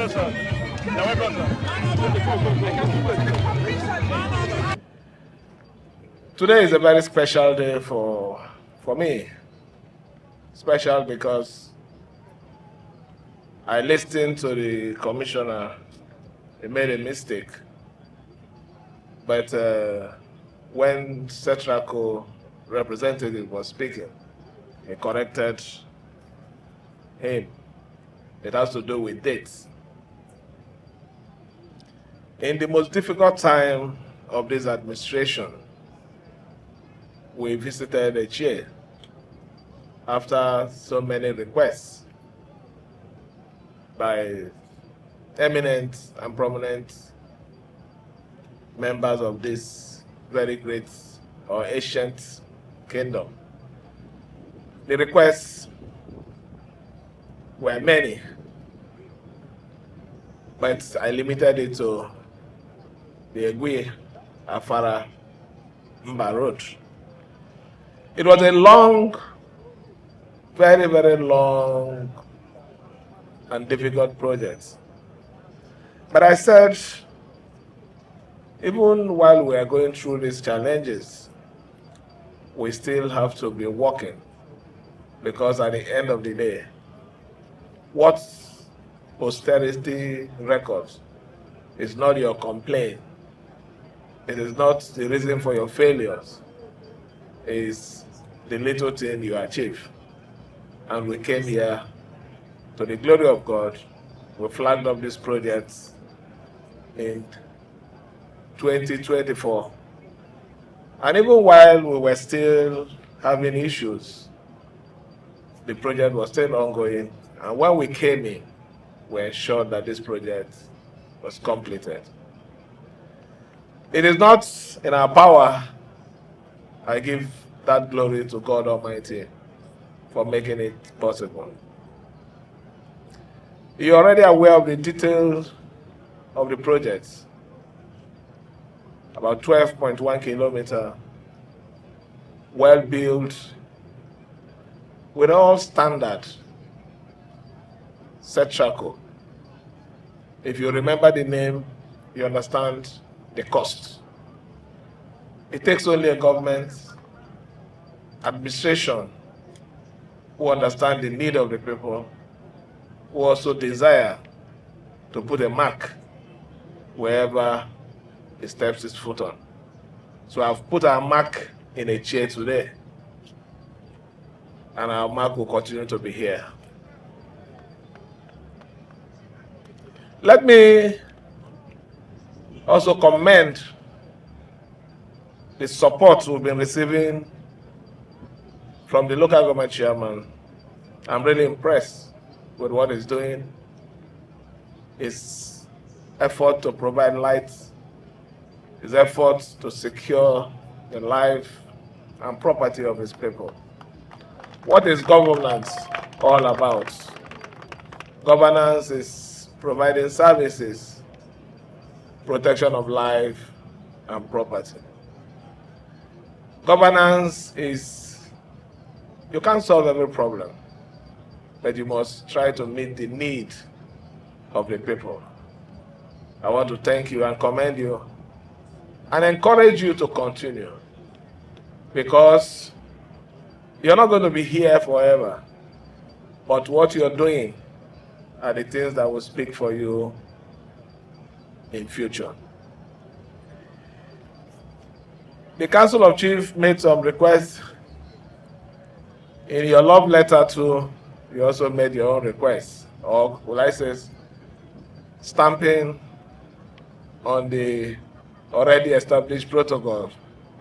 welcome, sir. You're welcome, sir. Today is a very special day for me. Special because I listened to the commissioner. He made a mistake. But when Setraco representative was speaking, he corrected him. It has to do with dates. In the most difficult time of this administration, we visited Etche after so many requests by eminent and prominent members of this very great or ancient kingdom. The requests were many, but I limited it to the Egwi-Afara-Mba Road. It was a long, very, very long and difficult project. But I said, even while we are going through these challenges, we still have to be working, because at the end of the day, what posterity records is not your complaint. It is not the reason for your failures. It is the little thing you achieve. And we came here, to the glory of God. We flagged up this project in 2024. And even while we were still having issues, the project was still ongoing. And when we came in, we ensured that this project was completed. It is not in our power. I give that glory to God Almighty for making it possible. You're already aware of the details of the project. About 12.1 kilometer, well built, with all standard Setraco. If you remember the name, you understand the cost. It takes only a government administration who understand the need of the people, who also desire to put a mark wherever he steps his foot on. So I've put our mark in a chair today, and our mark will continue to be here. Let me also commend the support we've been receiving from the local government chairman. I'm really impressed with what he's doing. His effort to provide light, his effort to secure the life and property of his people. What is governance all about? Governance is providing services, protection of life and property. Governance is, you can't solve every problem, but you must try to meet the need of the people. I want to thank you and commend you and encourage you to continue, because you're not going to be here forever, but what you're doing are the things that will speak for you in future. The Council of Chiefs made some requests. In your love letter too, you also made your own requests, or will I say, stamping on the already established protocol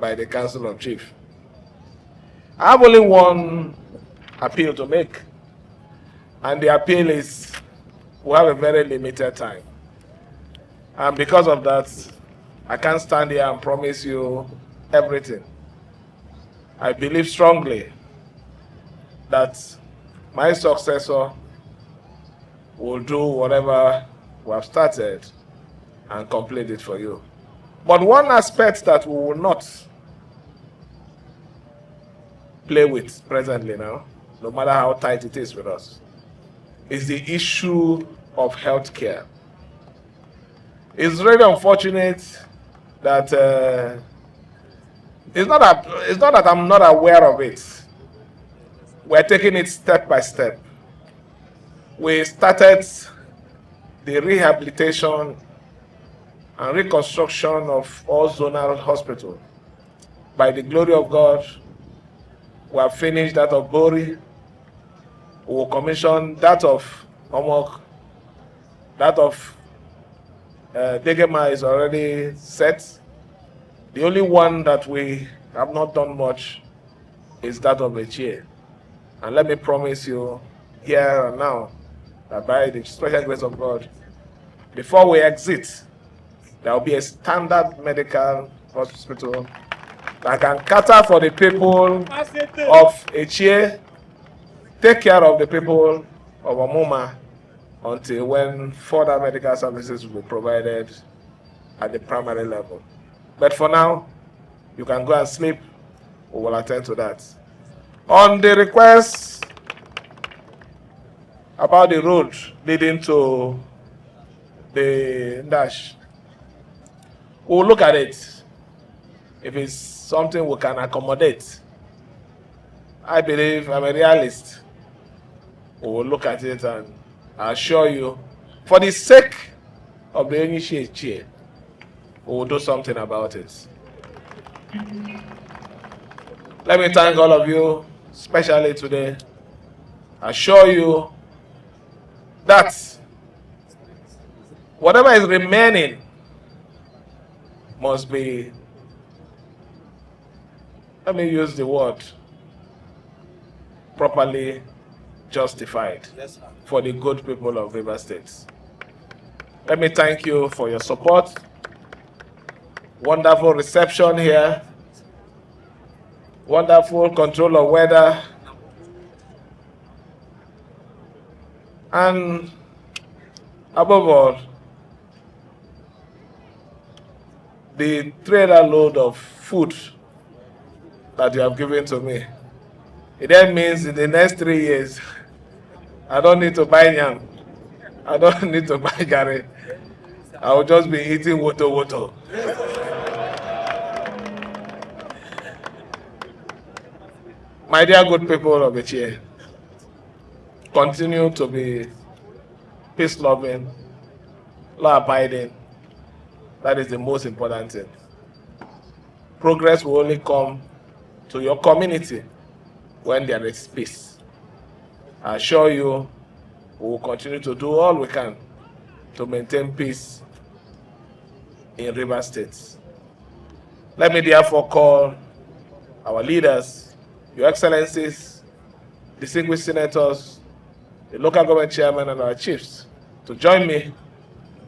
by the Council of Chiefs. I have only one appeal to make, and the appeal is we have a very limited time. And because of that, I can't stand here and promise you everything. I believe strongly that my successor will do whatever we have started and complete it for you. But one aspect that we will not play with presently now, no matter how tight it is with us, is the issue of health care. It's really unfortunate that it's not that I'm not aware of it. We're taking it step by step. We started the rehabilitation and reconstruction of all zonal hospitals. By the glory of God, we have finished that of Bori. We will commission that of Omok. That of Degema is already set. The only one that we have not done much is that of Etche. And let me promise you here and now that by the special grace of God, before we exit, there will be a standard medical hospital that can cater for the people of Etche, take care of the people of Omuma until when further medical services will be provided at the primary level. But for now, you can go and sleep. We will attend to that. On the request about the road leading to the Ndash, we'll look at it. If it's something we can accommodate, I believe I'm a realist. We will look at it, and I assure you, for the sake of the initiative, we will do something about it. Let me thank all of you, especially today. I assure you that whatever is remaining must be, let me use the word, properly justified for the good people of River State. Let me thank you for your support. Wonderful reception here. Wonderful control of weather. And above all, the trailer load of food that you have given to me. It then means in the next 3 years, I don't need to buy yam. I don't need to buy gari. I will just be eating woto. My dear good people of Etche, continue to be peace-loving, law-abiding. That is the most important thing. Progress will only come to your community when there is peace. I assure you, we will continue to do all we can to maintain peace in River State. Let me therefore call our leaders, your excellencies, distinguished senators, the local government chairman, and our chiefs to join me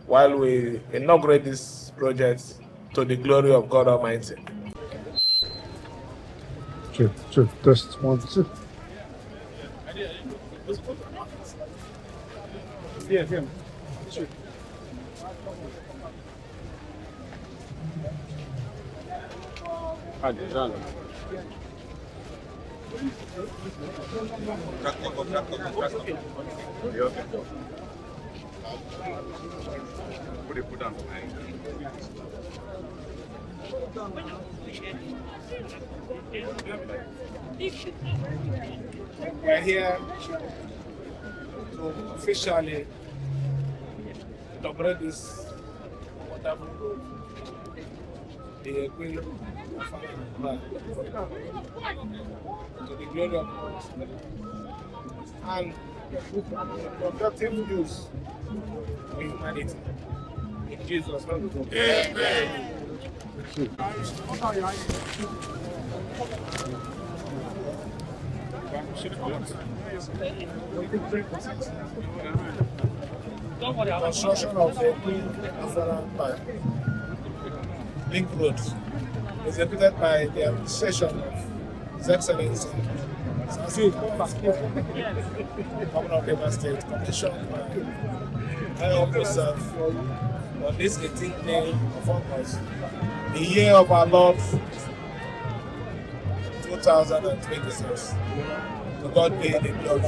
while we inaugurate this project to the glory of God Almighty. Sure. Just 1, 2. Yeah. Sure. We're here to officially inaugurate this wonderful road, the Egwi-Afara-Mba to the glory of God, and productive use for humanity. In Jesus' name. Amen. Construction of the Egwi-Afara-Mba Link Road executed by the administration of His Excellency, Governor of River State, commissioned by I hope yourself on this 18th day of August, the year of our Lord 2026. To God be the glory.